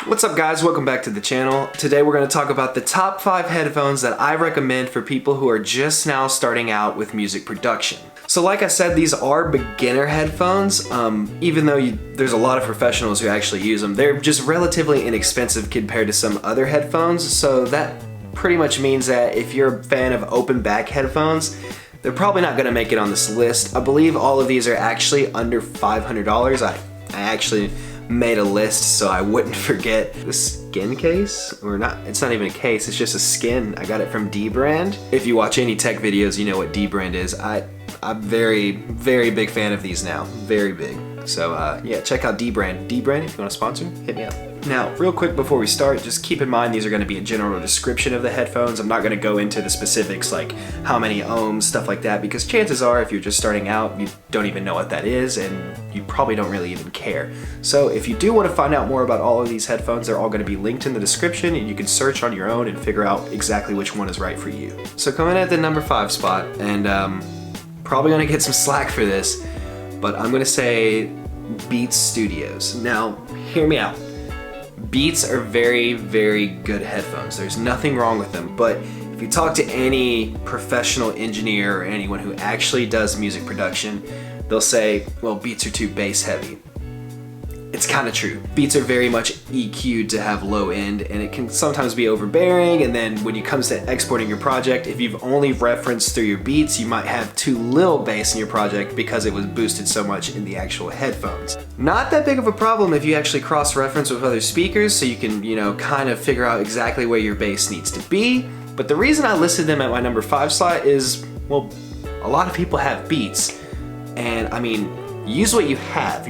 What's up guys, welcome back to the channel. Today we're going to talk about the top 5 headphones that I recommend for people who are just now starting out with music production. So like I said, these are beginner headphones, even though there's a lot of professionals who actually use them. They're just relatively inexpensive compared to some other headphones, so that pretty much means that if you're a fan of open back headphones, they're probably not going to make it on this list. I believe all of these are actually under $500. I actually made a list so I wouldn't forget. The skin case, or not, it's not even a case, it's just a skin. I got it from D brand. If you watch any tech videos, you know what D brand is. I'm very big fan of these now, very big. So yeah, check out D brand. D brand, if you want to sponsor, hit me up. Now, real quick before we start, just keep in mind these are going to be a general description of the headphones. I'm not going to go into the specifics like how many ohms, stuff like that, because chances are if you're just starting out, you don't even know what that is and you probably don't really even care. So if you do want to find out more about all of these headphones, they're all going to be linked in the description and you can search on your own and figure out exactly which one is right for you. So coming at the number 5 spot, and probably going to get some slack for this, but I'm going to say Beats Studios. Now, hear me out. Beats are very good headphones. There's nothing wrong with them, but if you talk to any professional engineer or anyone who actually does music production, they'll say, well, Beats are too bass heavy. It's kind of true. Beats are very much EQ'd to have low end, and it can sometimes be overbearing, and then when it comes to exporting your project, if you've only referenced through your Beats, you might have too little bass in your project because it was boosted so much in the actual headphones. Not that big of a problem if you actually cross-reference with other speakers, so you can, kind of figure out exactly where your bass needs to be. But the reason I listed them at my number 5 slot is, well, a lot of people have Beats, and I mean, use what you have,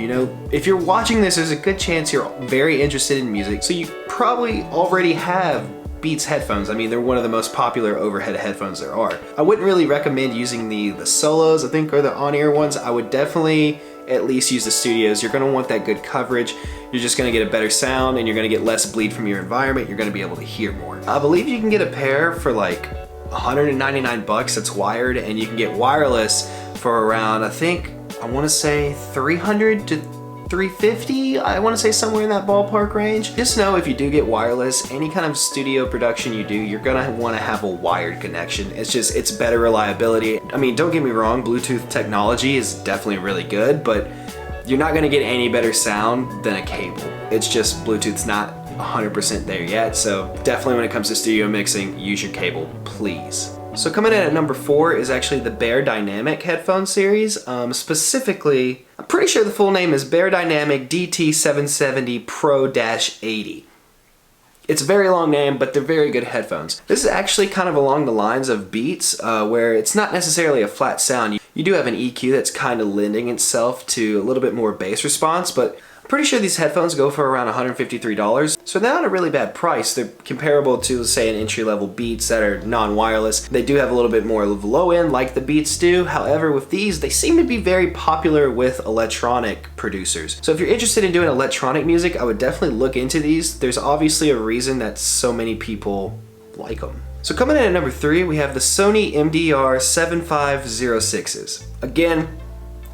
If you're watching this, there's a good chance you're very interested in music, so you probably already have Beats headphones. I mean, they're one of the most popular overhead headphones there are. I wouldn't really recommend using the solos, I think, or the on-ear ones. I would definitely at least use the studios. You're gonna want that good coverage. You're just gonna get a better sound and you're gonna get less bleed from your environment. You're gonna be able to hear more. I believe you can get a pair for like 199 bucks that's wired, and you can get wireless for around, I want to say 300 to 350. I want to say somewhere in that ballpark range. Just know if you do get wireless, any kind of studio production you do, you're gonna want to have a wired connection. It's better reliability. I mean, don't get me wrong, Bluetooth technology is definitely really good, but you're not gonna get any better sound than a cable. It's just Bluetooth's not 100% there yet, so definitely when it comes to studio mixing, use your cable, please. So coming in at number 4 is actually the beyerdynamic headphone series. Specifically, I'm pretty sure the full name is beyerdynamic DT770PRO-80. It's a very long name, but they're very good headphones. This is actually kind of along the lines of Beats, where it's not necessarily a flat sound. You do have an EQ that's kind of lending itself to a little bit more bass response, but I'm pretty sure these headphones go for around $153, so they're not a really bad price. They're comparable to, say, an entry-level Beats that are non-wireless. They do have a little bit more of low end like the Beats do. However, with these, they seem to be very popular with electronic producers. So if you're interested in doing electronic music, I would definitely look into these. There's obviously a reason that so many people like them. So coming in at number 3, we have the Sony MDR7506s. Again,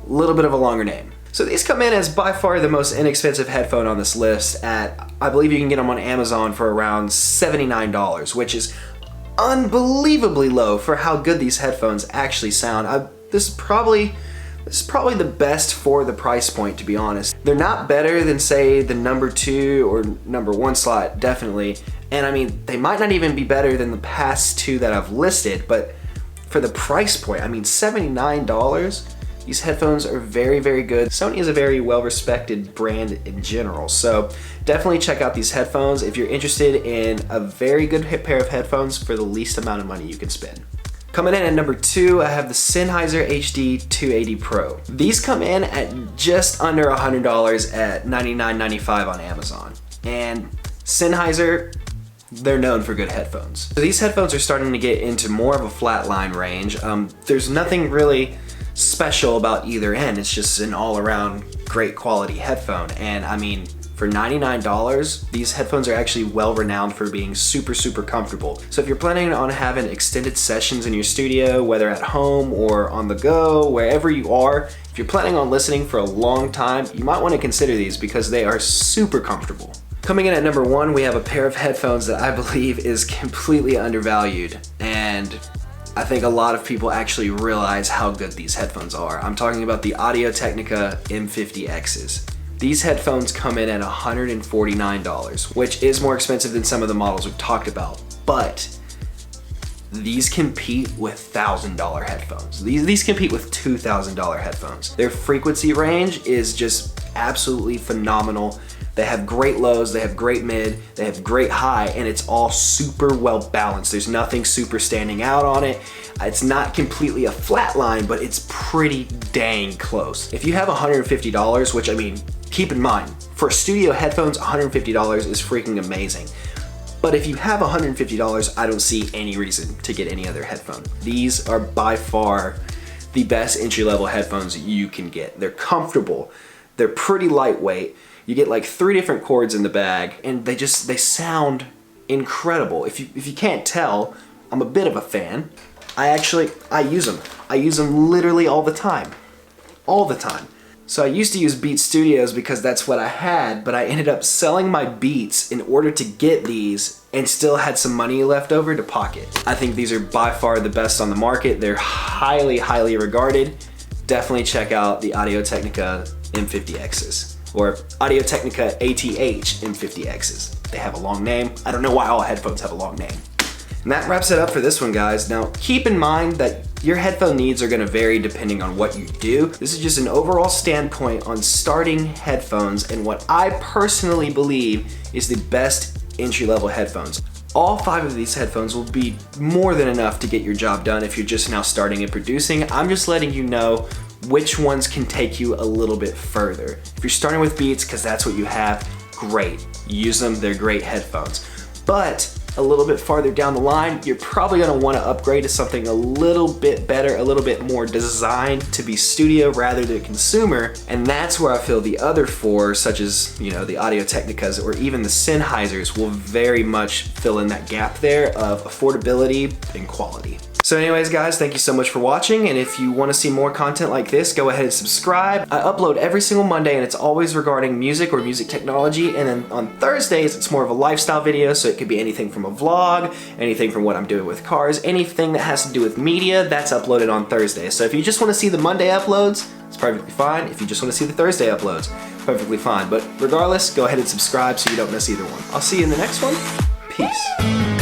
a little bit of a longer name. So these come in as by far the most inexpensive headphone on this list at, I believe you can get them on Amazon for around $79, which is unbelievably low for how good these headphones actually sound. This is probably the best for the price point, to be honest. They're not better than, say, the number 2 or number 1 slot, definitely. And I mean, they might not even be better than the past 2 that I've listed, but for the price point, I mean, $79, these headphones are very good. Sony is a very well-respected brand in general, so definitely check out these headphones if you're interested in a very good pair of headphones for the least amount of money you can spend. Coming in at number 2, I have the Sennheiser HD280PRO. These come in at just under $100 at $99.95 on Amazon. And Sennheiser, they're known for good headphones. So these headphones are starting to get into more of a flatline range. There's nothing really special about either end. It's just an all-around great quality headphone, and I mean, for $99, these headphones are actually well renowned for being super comfortable. So if you're planning on having extended sessions in your studio, whether at home or on the go, wherever you are, if you're planning on listening for a long time, you might want to consider these because they are super comfortable. Coming in at number 1, we have a pair of headphones that I believe is completely undervalued, and I think a lot of people actually realize how good these headphones are. I'm talking about the Audio-Technica M50Xs. These headphones come in at $149, which is more expensive than some of the models we've talked about, but these compete with $1,000 headphones. These compete with $2,000 headphones. Their frequency range is just absolutely phenomenal. They have great lows, they have great mid, they have great high, and it's all super well balanced. There's nothing super standing out on it. It's not completely a flat line, but it's pretty dang close. If you have $150, which I mean, keep in mind, for studio headphones, $150 is freaking amazing. But if you have $150, I don't see any reason to get any other headphone. These are by far the best entry-level headphones you can get. They're comfortable, they're pretty lightweight. You get like 3 different cords in the bag, and they sound incredible. If you can't tell, I'm a bit of a fan. I use them. I use them literally all the time. All the time. So I used to use Beats Studios because that's what I had, but I ended up selling my Beats in order to get these and still had some money left over to pocket. I think these are by far the best on the market. They're highly, highly regarded. Definitely check out the Audio-Technica M50Xs. Or Audio-Technica ATH M50Xs. They have a long name. I don't know why all headphones have a long name. And that wraps it up for this one, guys. Now, keep in mind that your headphone needs are gonna vary depending on what you do. This is just an overall standpoint on starting headphones and what I personally believe is the best entry-level headphones. All 5 of these headphones will be more than enough to get your job done if you're just now starting and producing. I'm just letting you know which ones can take you a little bit further. If you're starting with Beats, because that's what you have, great. Use them, they're great headphones. But a little bit farther down the line, you're probably gonna wanna upgrade to something a little bit better, a little bit more designed to be studio rather than consumer. And that's where I feel the other 4, such as, you know, the Audio-Technicas or even the Sennheisers, will very much fill in that gap there of affordability and quality. So anyways, guys, thank you so much for watching, and if you want to see more content like this, go ahead and subscribe. I upload every single Monday, and it's always regarding music or music technology, and then on Thursdays, it's more of a lifestyle video, so it could be anything from a vlog, anything from what I'm doing with cars, anything that has to do with media, that's uploaded on Thursdays. So if you just want to see the Monday uploads, it's perfectly fine. If you just want to see the Thursday uploads, perfectly fine. But regardless, go ahead and subscribe so you don't miss either one. I'll see you in the next one. Peace.